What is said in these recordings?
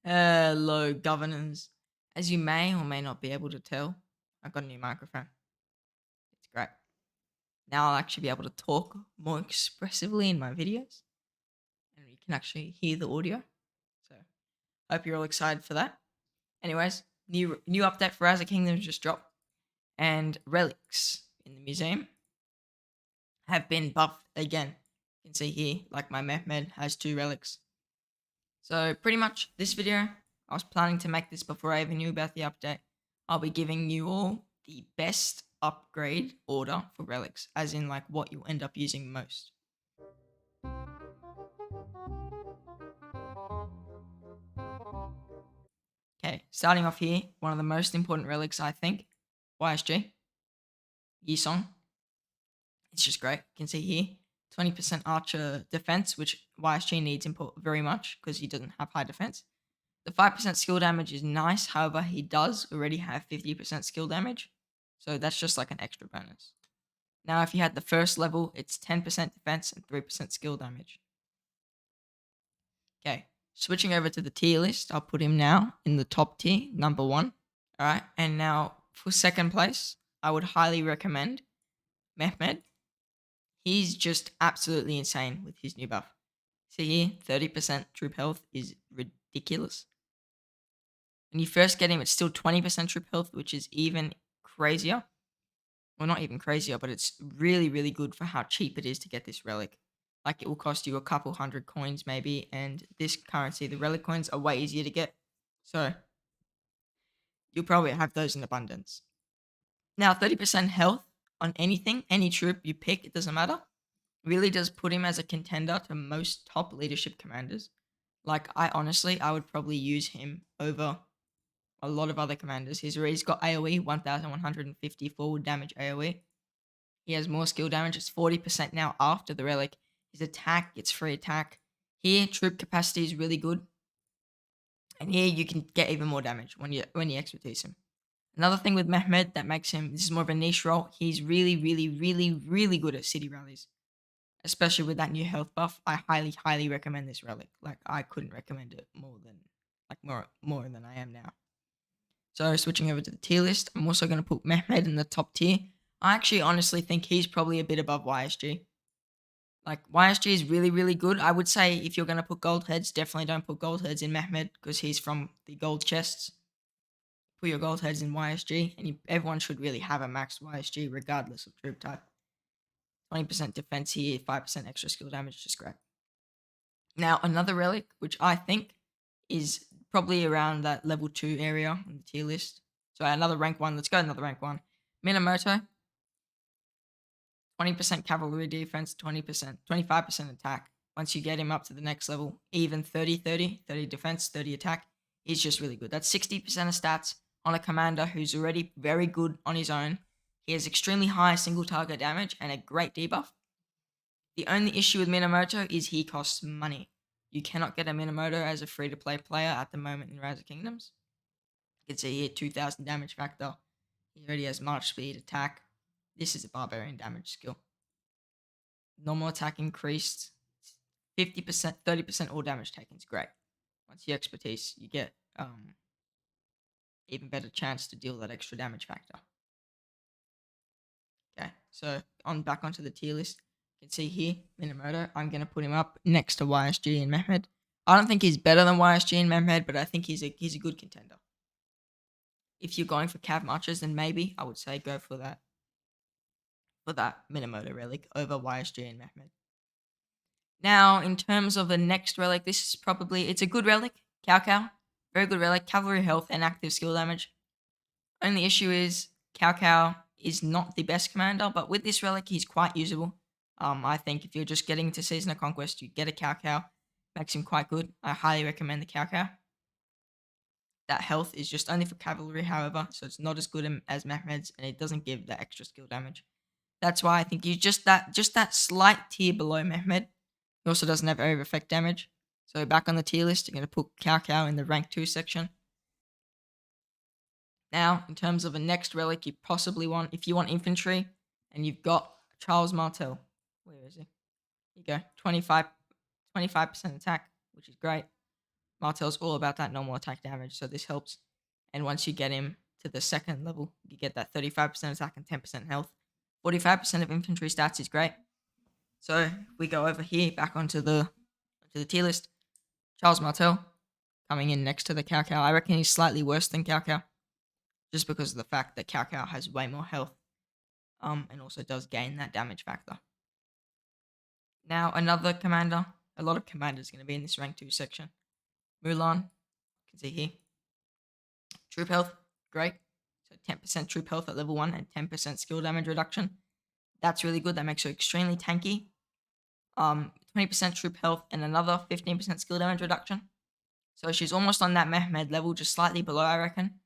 Hello, governors. As you may or may not be able to tell, I've got a new microphone. It's great. Now I'll actually be able to talk more expressively in my videos, and you can actually hear the audio. So, hope you're all excited for that. Anyways, new update for Rise of Kingdoms just dropped, and relics in the museum have been buffed again. You can see here, like my Mehmed has 2 relics. So pretty much this video, I was planning to make this before I even knew about the update. I'll be giving you all the best upgrade order for relics, as in like what you'll end up using most. Okay, starting off here, one of the most important relics I think, YSG, Yisong. It's just great. You can see here, 20% archer defense, which YSG needs very much because he doesn't have high defense. The 5% skill damage is nice, however, he does already have 50% skill damage, so that's just like an extra bonus. Now, if you had the first level, it's 10% defense and 3% skill damage. Okay, switching over to the tier list, I'll put him now in the top tier, number 1. Alright, and now for second place, I would highly recommend Mehmed. He's just absolutely insane with his new buff. See here, 30% troop health is ridiculous. When you first get him, it's still 20% troop health, which is even crazier. Well, not even crazier, but it's really, really good for how cheap it is to get this relic. Like, it will cost you a couple hundred coins maybe, and this currency, the relic coins, are way easier to get. So, you'll probably have those in abundance. Now, 30% health on anything, any troop you pick, it doesn't matter, really does put him as a contender to most top leadership commanders. Like, I would probably use him over a lot of other commanders. He's got AoE, 1150 forward damage AoE. He has more skill damage. It's 40% now after the relic. His attack gets free attack. Here, troop capacity is really good. And here you can get even more damage when you expertise him. Another thing with Mehmed that makes him, this is more of a niche role, he's really, really, really, really good at city rallies. Especially with that new health buff, I highly, highly recommend this relic. Like, I couldn't recommend it more than I am now. So switching over to the tier list, I'm also going to put Mehmed in the top tier. I actually honestly think he's probably a bit above YSG. Like, YSG is really, really good. I would say if you're going to put gold heads, definitely don't put gold heads in Mehmed because he's from the gold chests. Put your gold heads in YSG, and everyone should really have a max YSG regardless of troop type. 20% defense here, 5% extra skill damage, just great. Now, another relic, which I think is probably around that level 2 area on the tier list. So another rank 1. Let's go another rank 1. Minamoto. 20% cavalry defense, 25% attack. Once you get him up to the next level, even 30 defense, 30 attack, he's just really good. That's 60% of stats on a commander who's already very good on his own. He has extremely high single target damage and a great debuff. The only issue with Minamoto is he costs money. You cannot get a Minamoto as a free-to-play player at the moment in Rise of Kingdoms. You can see here, 2000 damage factor. He already has March speed, attack. This is a barbarian damage skill. Normal attack increased. 50%, 30% all damage taken is great. Once you expertise, you get even better chance to deal that extra damage factor. Okay, so back onto the tier list. You can see here, Minamoto. I'm going to put him up next to YSG and Mehmed. I don't think he's better than YSG and Mehmed, but I think he's a good contender. If you're going for cav marches, then maybe I would say go for that Minamoto relic over YSG and Mehmed. Now, in terms of the next relic, this is probably, it's a good relic. Cao. Very good relic. Cavalry health and active skill damage. Only issue is Cao is not the best commander, but with this relic, he's quite usable. I think if you're just getting into Season of Conquest, you get a Cao. Makes him quite good. I highly recommend the Cao. That health is just only for cavalry, however, so it's not as good as Mehmed's, and it doesn't give the extra skill damage. That's why I think you just that slight tier below Mehmed. He also doesn't have area effect damage. So back on the tier list, you're going to put Cao in the rank 2 section. Now, in terms of a next relic you possibly want, if you want infantry, and you've got Charles Martel. Where is he? Here you go. 25% attack, which is great. Martel's all about that normal attack damage, so this helps. And once you get him to the second level, you get that 35% attack and 10% health. 45% of infantry stats is great. So if we go over here back onto the tier list. Charles Martel coming in next to the Cao Cao. I reckon he's slightly worse than Cao Cao, just because of the fact that Cao Cao has way more health, and also does gain that damage factor. Now another commander. A lot of commanders going to be in this rank 2 section. Mulan, you can see here. Troop health, great. So 10% troop health at level 1 and 10% skill damage reduction. That's really good. That makes her extremely tanky. 20% troop health and another 15% skill damage reduction. So she's almost on that Mehmed level, just slightly below, I reckon.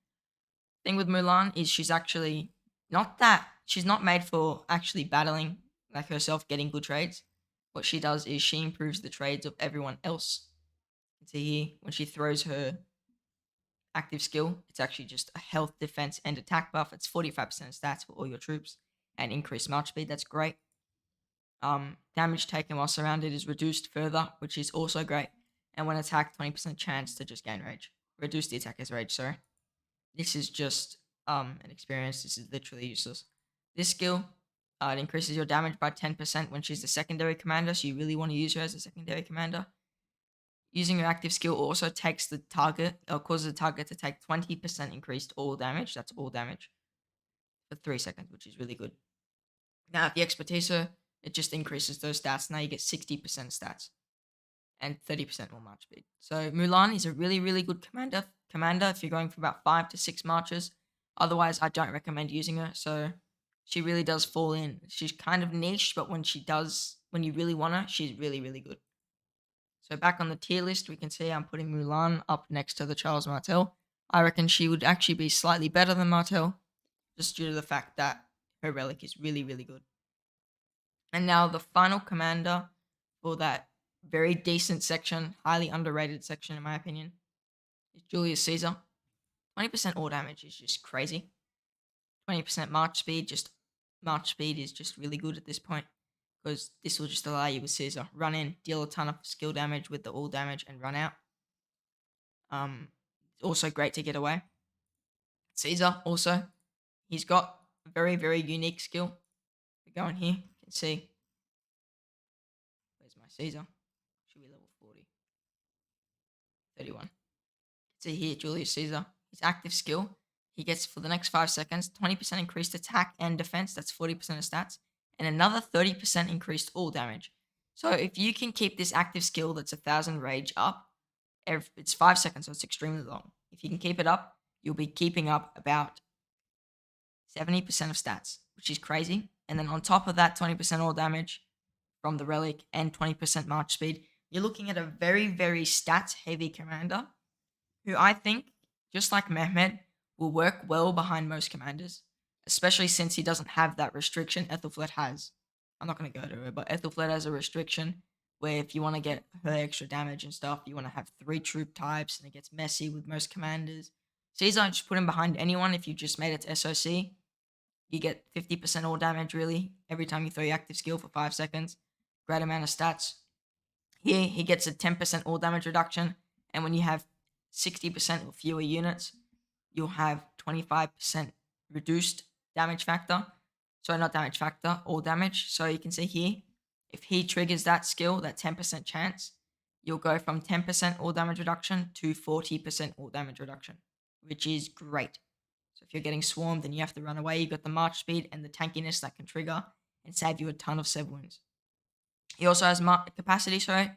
Thing with Mulan is she's actually she's not made for actually battling like herself, getting good trades. What she does is she improves the trades of everyone else. You can see here, when she throws her active skill, it's actually just a health, defense, and attack buff. It's 45% stats for all your troops and increased march speed. That's great. Damage taken while surrounded is reduced further, which is also great. And when attacked, 20% chance to just gain rage. Reduce the attacker's rage, sorry. This is just an experience. This is literally useless. This skill, it increases your damage by 10% when she's the secondary commander, so you really want to use her as a secondary commander. Using your active skill also takes the target, or causes the target to take 20% increased all damage. That's all damage for 3 seconds, which is really good. Now, if you expertise her, it just increases those stats. Now you get 60% stats and 30% more march speed. So Mulan is a really, really good commander if you're going for about 5 to 6 marches. Otherwise, I don't recommend using her. So she really does fall in. She's kind of niche, but when you really want her, she's really, really good. So back on the tier list, we can see I'm putting Mulan up next to the Charles Martel. I reckon she would actually be slightly better than Martel, just due to the fact that her relic is really, really good. And now the final commander for that very decent section, highly underrated section in my opinion, is Julius Caesar. 20% all damage is just crazy. 20% march speed is just really good at this point, because this will just allow you with Caesar run in, deal a ton of skill damage with the all damage, and run out. Also great to get away. Caesar also, he's got a very, very unique skill. We go in here, you can see. Where's my Caesar? Should be level 40. 31. See here, Julius Caesar. His active skill, he gets for the next 5 seconds 20% increased attack and defense. That's 40% of stats, and another 30% increased all damage. So if you can keep this active skill that's 1,000 rage up, it's 5 seconds, so it's extremely long. If you can keep it up, you'll be keeping up about 70% of stats, which is crazy. And then on top of that, 20% all damage from the relic and 20% march speed. You're looking at a very, very stats-heavy commander who I think, just like Mehmed, will work well behind most commanders, especially since he doesn't have that restriction Ethelflaed has. I'm not going to go to her, but Ethelflaed has a restriction where if you want to get her extra damage and stuff, you want to have 3 troop types, and it gets messy with most commanders. Caesar, just put him behind anyone. If you just made it to SOC, you get 50% all damage, really, every time you throw your active skill for 5 seconds. Great amount of stats. Here, he gets a 10% all damage reduction, and when you have 60% or fewer units, you'll have 25% reduced damage factor. Sorry, not damage factor, all damage. So you can see here, if he triggers that skill, that 10% chance, you'll go from 10% all damage reduction to 40% all damage reduction, which is great. So if you're getting swarmed and you have to run away, you've got the march speed and the tankiness that can trigger and save you a ton of sev wounds. He also has capacity, sorry.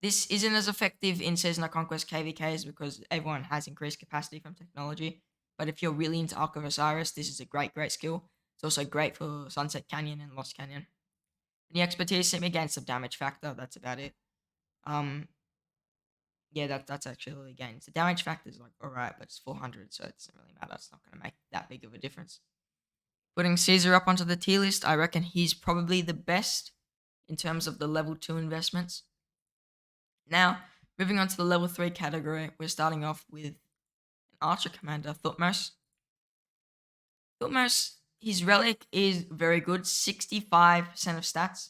This isn't as effective in Season of Conquest KVKs because everyone has increased capacity from technology. But if you're really into Ark of Osiris, this is a great, great skill. It's also great for Sunset Canyon and Lost Canyon. And the expertise hit me against some damage factor. That's about it. Yeah, that's actually all he gains. The damage factor is like alright, but it's 400, so it doesn't really matter. It's not going to make that big of a difference. Putting Caesar up onto the tier list, I reckon he's probably the best in terms of the level 2 investments. Now, moving on to the level 3 category, we're starting off with an archer commander, Thutmose. Thutmose, his relic is very good, 65% of stats.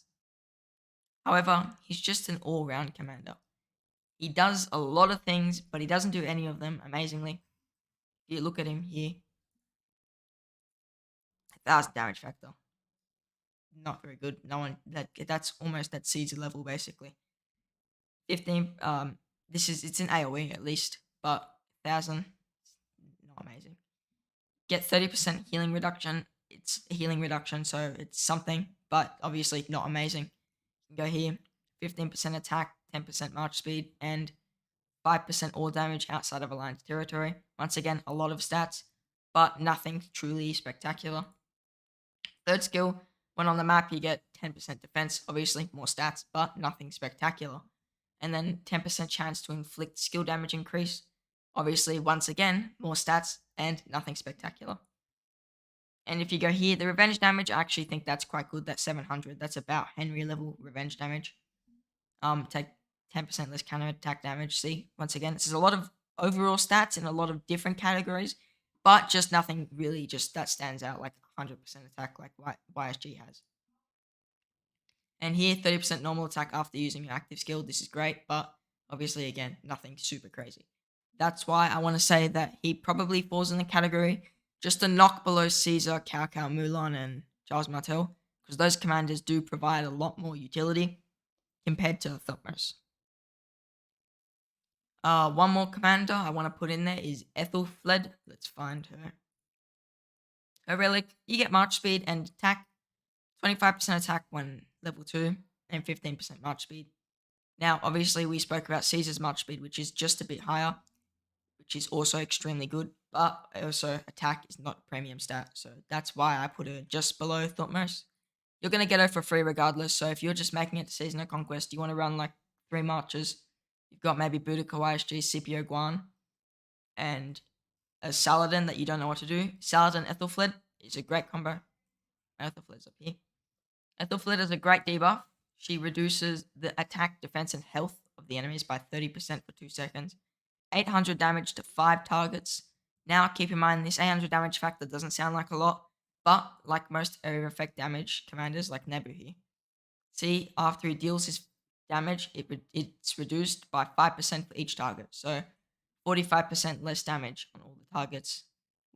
However, he's just an all-round commander. He does a lot of things, but he doesn't do any of them amazingly. If you look at him here, 1,000 damage factor. Not very good. No one that's almost at Caesar level basically. 15. It's an AoE at least, but 1,000, not amazing. Get 30% healing reduction. It's a healing reduction, so it's something, but obviously not amazing. You can go here, 15% attack, 10% march speed, and 5% all damage outside of alliance territory. Once again, a lot of stats, but nothing truly spectacular. Third skill, when on the map, you get 10% defense, obviously more stats, but nothing spectacular. And then 10% chance to inflict skill damage increase. Obviously, once again, more stats and nothing spectacular. And if you go here, the revenge damage, I actually think that's quite good. That's 700. That's about Henry level revenge damage. Take 10% less counter attack damage. See, once again, this is a lot of overall stats in a lot of different categories, but just nothing really just that stands out like 100% attack like YSG has. And here, 30% normal attack after using your active skill. This is great, but obviously, again, nothing super crazy. That's why I want to say that he probably falls in the category just a knock below Caesar, Cao Cao, Mulan, and Charles Martel, because those commanders do provide a lot more utility compared to Thutmose. One more commander I want to put in there is Ethelfled. Let's find her. Her relic, you get march speed and attack, 25% attack when level 2, and 15% march speed. Now, obviously, we spoke about Caesar's march speed, which is just a bit higher, which is also extremely good, but also attack is not a premium stat, so that's why I put her just below Thutmose. You're going to get her for free regardless, so if you're just making it to Season of Conquest, you want to run like 3 marches, you've got maybe Boudica YSG, Scipio Guan, and a Saladin that you don't know what to do. Saladin Ethelfled is a great combo. Ethelfled's up here. Ethelfled is a great debuff. She reduces the attack, defense, and health of the enemies by 30% for 2 seconds. 800 damage to 5 targets. Now, keep in mind, this 800 damage factor doesn't sound like a lot, but like most area effect damage commanders like Nebu here, see, after he deals his damage, it's reduced by 5% for each target. So 45% less damage on all the targets.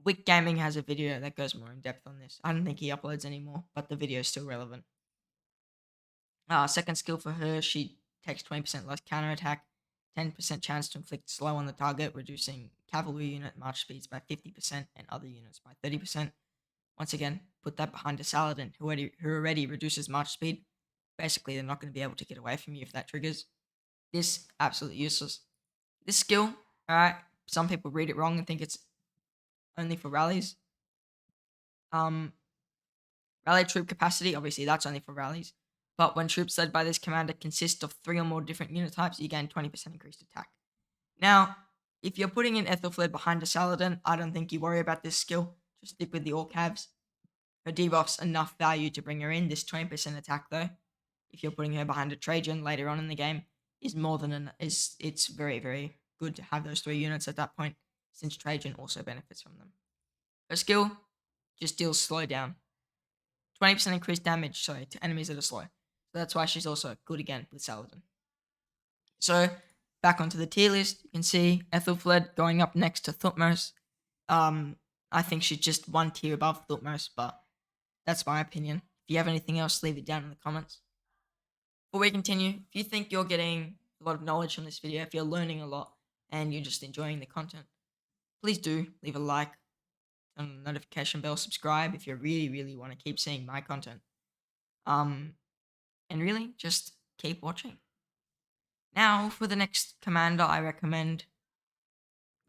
Wick Gaming has a video that goes more in depth on this. I don't think he uploads anymore, but the video is still relevant. Second skill for her, she takes 20% less counter attack, 10% chance to inflict slow on the target, reducing cavalry unit march speeds by 50% and other units by 30%. Once again, put that behind a Saladin who already reduces march speed. Basically, they're not going to be able to get away from you if that triggers. This, absolutely useless. This skill, alright, some people read it wrong and think it's only for rallies. Rally troop capacity, obviously that's only for rallies. But when troops led by this commander consist of 3 or more different unit types, you gain 20% increased attack. Now, if you're putting in Ethelfled behind a Saladin, I don't think you worry about this skill. Just stick with the all cabs. Her debuff's enough value to bring her in. This 20% attack, though, if you're putting her behind a Trajan later on in the game, is more than it's very, very good to have those 3 units at that point, since Trajan also benefits from them. Her skill just deals slow down. 20% increased damage, to enemies that are slow. So that's why she's also good again with Saladin. So, back onto the tier list, you can see Ethelfled going up next to Thutmose. I think she's just 1 tier above Thutmose, but that's my opinion. If you have anything else, leave it down in the comments. Before we continue, if you think you're getting a lot of knowledge from this video, if you're learning a lot and you're just enjoying the content, please do leave a like, turn on the notification bell, subscribe if you really, really want to keep seeing my content. And really, just keep watching. Now, for the next commander I recommend,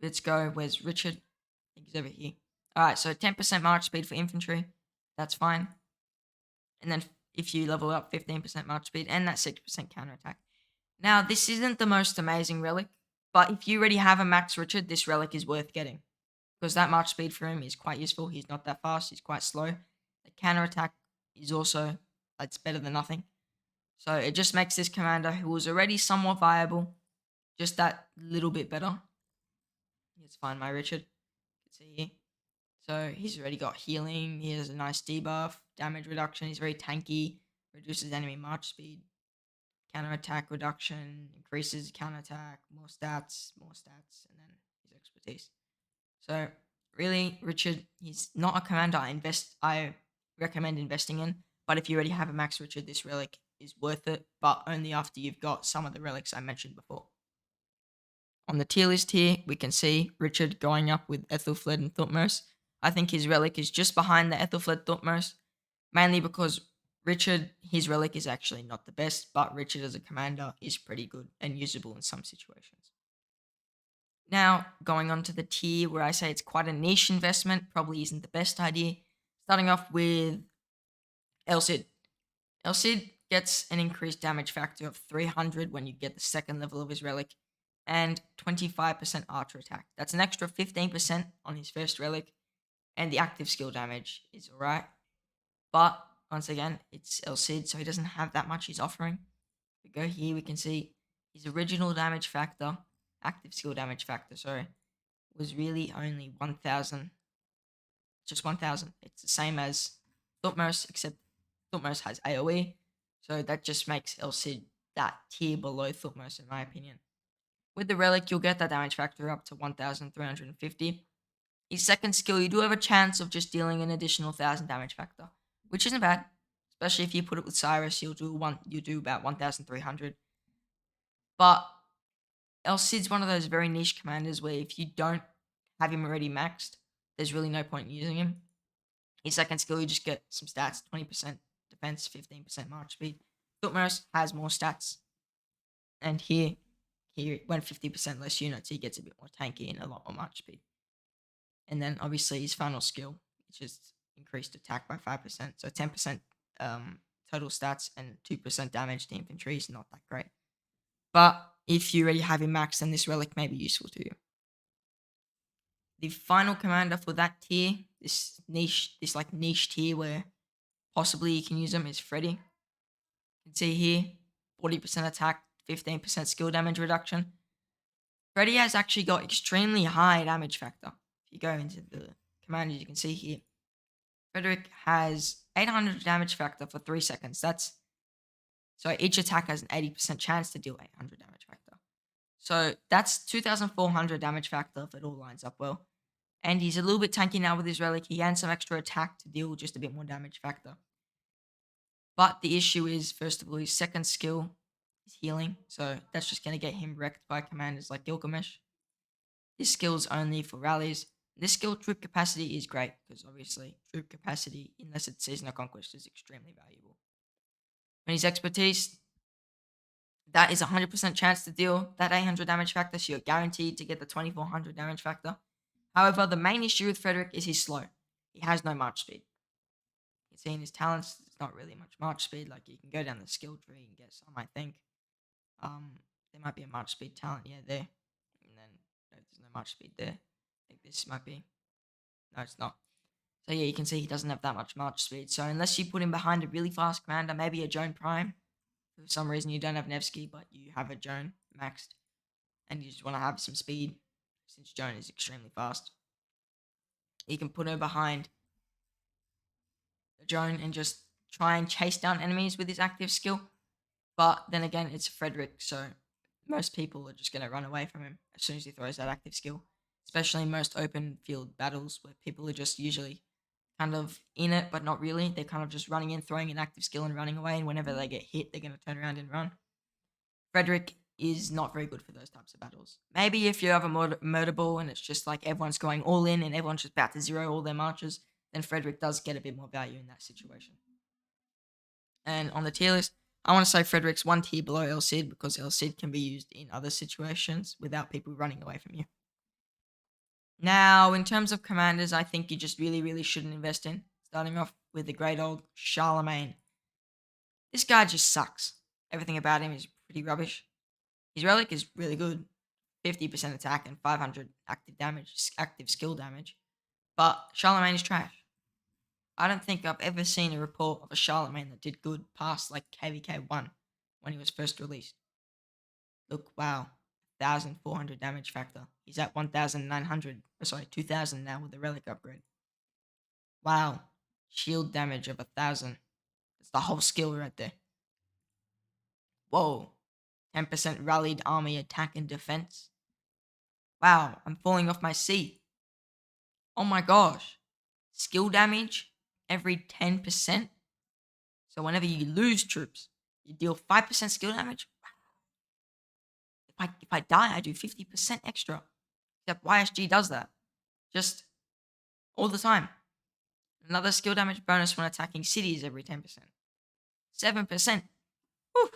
let's go, where's Richard? I think he's over here. Alright, so 10% march speed for infantry, that's fine. And then if you level up, 15% march speed and that 6% counterattack. Now, this isn't the most amazing relic, but if you already have a max Richard, this relic is worth getting. Because that march speed for him is quite useful. He's not that fast, he's quite slow. The counterattack is also, it's better than nothing. So it just makes this commander, who was already somewhat viable, just that little bit better. Let's find my Richard. You can see here. So he's already got healing. He has a nice debuff, damage reduction. He's very tanky, reduces enemy march speed. counter attack reduction, increases counter attack, more stats, and then his expertise. So really, Richard, he's not a commander I recommend investing in. But if you already have a max Richard, this relic is worth it, but only after you've got some of the relics I mentioned before. On the tier list here, we can see Richard going up with Ethelfled and Thutmose. I think his relic is just behind the Ethelfled Thutmose, mainly because Richard, his relic is actually not the best, but Richard as a commander is pretty good and usable in some situations. Now, going on to the tier where I say it's quite a niche investment, probably isn't the best idea. Starting off with El Cid. El Cid gets an increased damage factor of 300 when you get the second level of his relic, and 25% archer attack. That's an extra 15% on his first relic, and the active skill damage is alright. But once again, it's El Cid, so he doesn't have that much he's offering. If we go here, we can see his original damage factor, active skill damage factor, sorry, was really only 1000. Just 1000. It's the same as Thutmose, except Thutmose has AoE, so that just makes El Cid that tier below Thutmose, in my opinion. With the relic, you'll get that damage factor up to 1350. His second skill, you do have a chance of just dealing an additional 1000 damage factor, which isn't bad. Especially if you put it with Cyrus, you do about 1300. But El Cid's one of those very niche commanders where if you don't have him already maxed, there's really no point in using him. His second skill, you just get some stats, 20% defense, 15% march speed. Thutmose has more stats. And here, he went 50% less units, he gets a bit more tanky and a lot more march speed. And then obviously his final skill, which is increased attack by 5%. So 10% total stats and 2% damage to infantry is not that great. But if you already have him maxed, then this relic may be useful to you. The final commander for that tier, this niche tier where possibly you can use him, is Freddy. You can see here, 40% attack, 15% skill damage reduction. Freddy has actually got extremely high damage factor. If you go into the commanders, you can see here, Frederick has 800 damage factor for 3 seconds. So each attack has an 80% chance to deal 800 damage factor. So that's 2400 damage factor if it all lines up well. And he's a little bit tanky now with his relic. He gains some extra attack to deal just a bit more damage factor. But the issue is, first of all, his second skill is healing. So that's just going to get him wrecked by commanders like Gilgamesh. His skill's only for rallies. This skill, troop capacity, is great because obviously troop capacity, unless it's Season of Conquest, is extremely valuable. And his expertise, that is 100% chance to deal that 800 damage factor, so you're guaranteed to get the 2400 damage factor. However, the main issue with Frederick is he's slow. He has no march speed. You can see in his talents, there's not really much march speed. Like, you can go down the skill tree and get some, I think. There might be a march speed talent, yeah, there. And then there's no march speed there. I think this might be. No, it's not. So yeah, you can see he doesn't have that much march speed. So unless you put him behind a really fast commander, maybe a Joan Prime. For some reason you don't have Nevsky, but you have a Joan maxed. And you just want to have some speed, since Joan is extremely fast. You can put her behind the Joan and just try and chase down enemies with his active skill. But then again, it's Frederick, so most people are just going to run away from him as soon as he throws that active skill. Especially in most open field battles where people are just usually kind of in it, but not really. They're kind of just running in, throwing an active skill and running away. And whenever they get hit, they're going to turn around and run. Frederick is not very good for those types of battles. Maybe if you have a murder ball and it's just like everyone's going all in and everyone's just about to zero all their marches, then Frederick does get a bit more value in that situation. And on the tier list, I want to say Frederick's one tier below El Cid because El Cid can be used in other situations without people running away from you. Now, in terms of commanders, I think you just really, really shouldn't invest in. Starting off with the great old Charlemagne. This guy just sucks. Everything about him is pretty rubbish. His relic is really good. 50% attack and 500 active skill damage. But Charlemagne is trash. I don't think I've ever seen a report of a Charlemagne that did good past like KVK 1 when he was first released. Look, wow. 1400 damage factor. He's at 1900. Sorry, 2000 now with the relic upgrade. Wow. Shield damage of 1000. That's the whole skill right there. Whoa. 10% rallied army attack and defense. Wow, I'm falling off my seat. Oh my gosh. Skill damage every 10%. So whenever you lose troops, you deal 5% skill damage. If I die, I do 50% extra. Except YSG does that. Just all the time. Another skill damage bonus when attacking cities every 10%. 7%. Whew.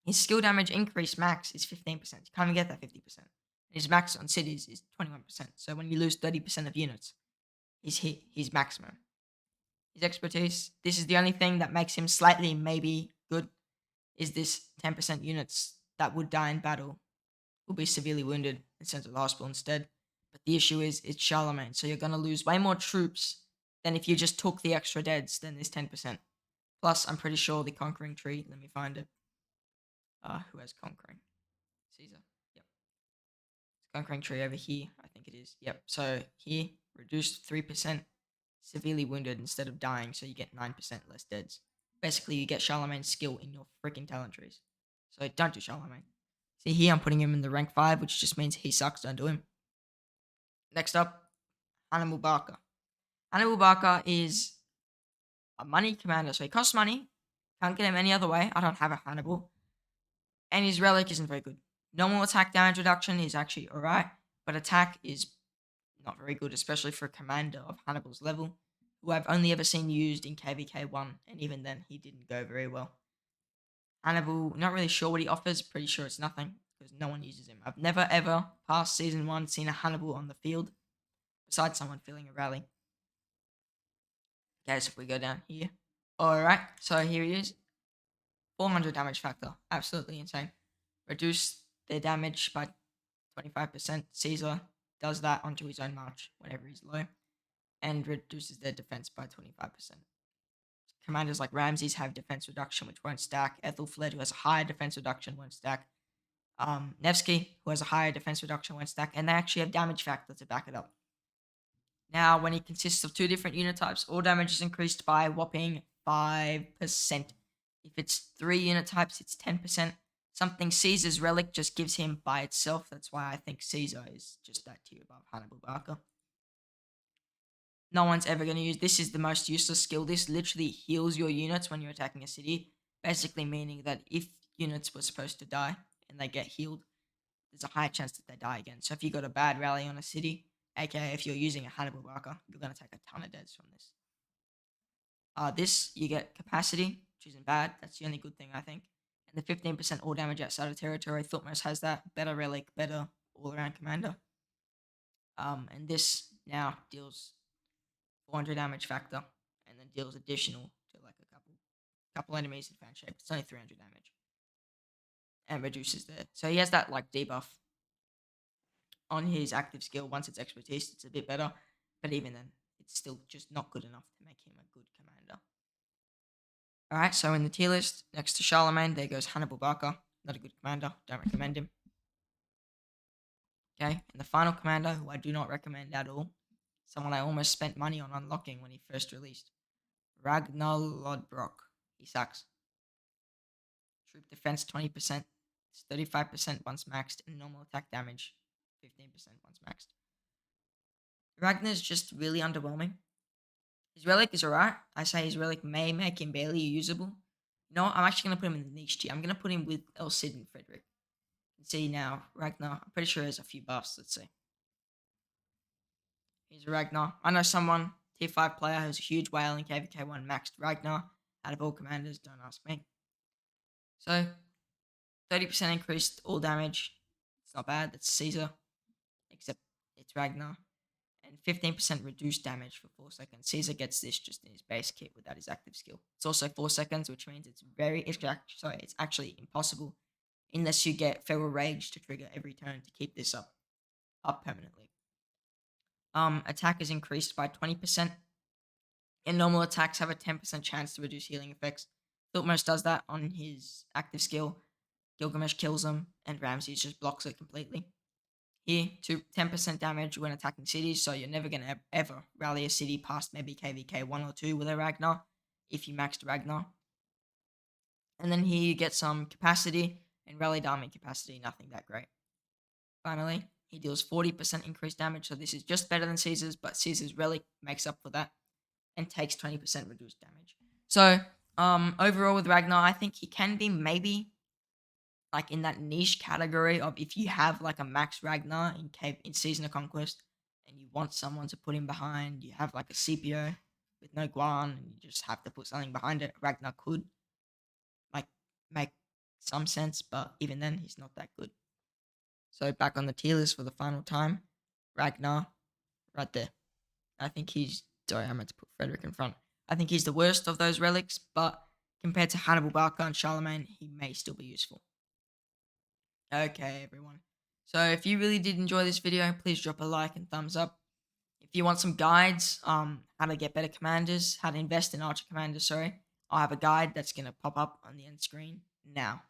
His skill damage increase max is 15%. You can't even get that 50%. His max on cities is 21%. So when you lose 30% of units, he's hit his maximum. His expertise, this is the only thing that makes him slightly maybe good, is this 10% units that would die in battle will be severely wounded and sent to the hospital instead. But the issue is it's Charlemagne, so you're going to lose way more troops than if you just took the extra deads than this 10%. Plus, I'm pretty sure the conquering tree, let me find it. Who has conquering? Caesar. Yep. It's conquering tree over here, I think it is. Yep. So here, reduced 3%, severely wounded instead of dying, so you get 9% less deads. Basically, you get Charlemagne's skill in your freaking talent trees. So don't do Charlemagne. See here, I'm putting him in the rank 5, which just means he sucks, don't do him. Next up, Hannibal Barca. Hannibal Barca is a money commander, so he costs money. Can't get him any other way. I don't have a Hannibal. And his relic isn't very good. Normal attack damage reduction is actually alright, but attack is not very good, especially for a commander of Hannibal's level, who I've only ever seen used in KVK 1, and even then he didn't go very well. Hannibal, not really sure what he offers, pretty sure it's nothing, because no one uses him. I've never ever, past Season 1, seen a Hannibal on the field, besides someone filling a rally. Okay, so if we go down here. Alright, so here he is. 400 damage factor, absolutely insane. Reduce their damage by 25%. Caesar does that onto his own march whenever he's low, and reduces their defense by 25%. Commanders like Ramses have defense reduction, which won't stack. Ethelfled, who has a higher defense reduction, won't stack. Nevsky, who has a higher defense reduction, won't stack. And they actually have damage factor to back it up. Now, when it consists of 2 different unit types, all damage is increased by a whopping 5%. If it's 3 unit types, it's 10%. Something Caesar's relic just gives him by itself. That's why I think Caesar is just that tier above Hannibal Barca. No one's ever going to use this. Is the most useless skill. This literally heals your units when you're attacking a city, basically meaning that if units were supposed to die and they get healed, there's a high chance that they die again. So if you got a bad rally on a city, aka if you're using a Hannibal Barca, you're going to take a ton of deaths from this. This, you get capacity, which isn't bad. That's the only good thing, I think. And the 15% all damage outside of territory. Thutmose has that. Better relic, better all-around commander. And this now deals 400 damage factor, and then deals additional to like a couple enemies in fan shape. It's only 300 damage, and reduces there. So he has that like debuff on his active skill. Once it's expertise, it's a bit better, but even then, it's still just not good enough to make him a good commander. All right, so in the tier list next to Charlemagne, there goes Hannibal Barca. Not a good commander. Don't recommend him. Okay, and the final commander, who I do not recommend at all, someone I almost spent money on unlocking when he first released, Ragnar Lodbrok. He sucks. Troop defense 20%, it's 35% once maxed, and normal attack damage 15% once maxed. Ragnar's just really underwhelming. His relic is alright. I say his relic may make him barely usable. No, I'm actually going to put him in the niche tier. I'm going to put him with El Cid and Frederick. You can see now, Ragnar, I'm pretty sure he has a few buffs. Let's see. Here's Ragnar. I know someone, tier 5 player, who's a huge whale in KVK1 maxed Ragnar. Out of all commanders, don't ask me. So, 30% increased all damage. It's not bad. That's Caesar. Except it's Ragnar. And 15% reduced damage for 4 seconds. Caesar gets this just in his base kit without his active skill. It's also 4 seconds, which means it's actually impossible unless you get Feral Rage to trigger every turn to keep this up permanently. Attack is increased by 20%. And normal attacks have a 10% chance to reduce healing effects. Thutmose does that on his active skill. Gilgamesh kills him, and Ramses just blocks it completely. Here, 10% damage when attacking cities, so you're never going to ever rally a city past maybe KVK 1 or 2 with a Ragnar, if you maxed Ragnar. And then here you get some capacity and rally diamond capacity, nothing that great. Finally, he deals 40% increased damage, so this is just better than Caesar's, but Caesar's relic makes up for that and takes 20% reduced damage. So, overall with Ragnar, I think he can be maybe like in that niche category of if you have like a max Ragnar in Season of Conquest and you want someone to put him behind, you have like a CPO with no Guan and you just have to put something behind it. Ragnar could like make some sense, but even then he's not that good. So back on the tier list for the final time, Ragnar, right there. I think he's sorry, I meant to put Frederick in front. I think he's the worst of those relics, but compared to Hannibal Barca and Charlemagne, he may still be useful. Okay, everyone. So if you really did enjoy this video, please drop a like and thumbs up. If you want some guides, how to get better commanders, how to invest in archer commanders, sorry, I'll have a guide that's gonna pop up on the end screen now.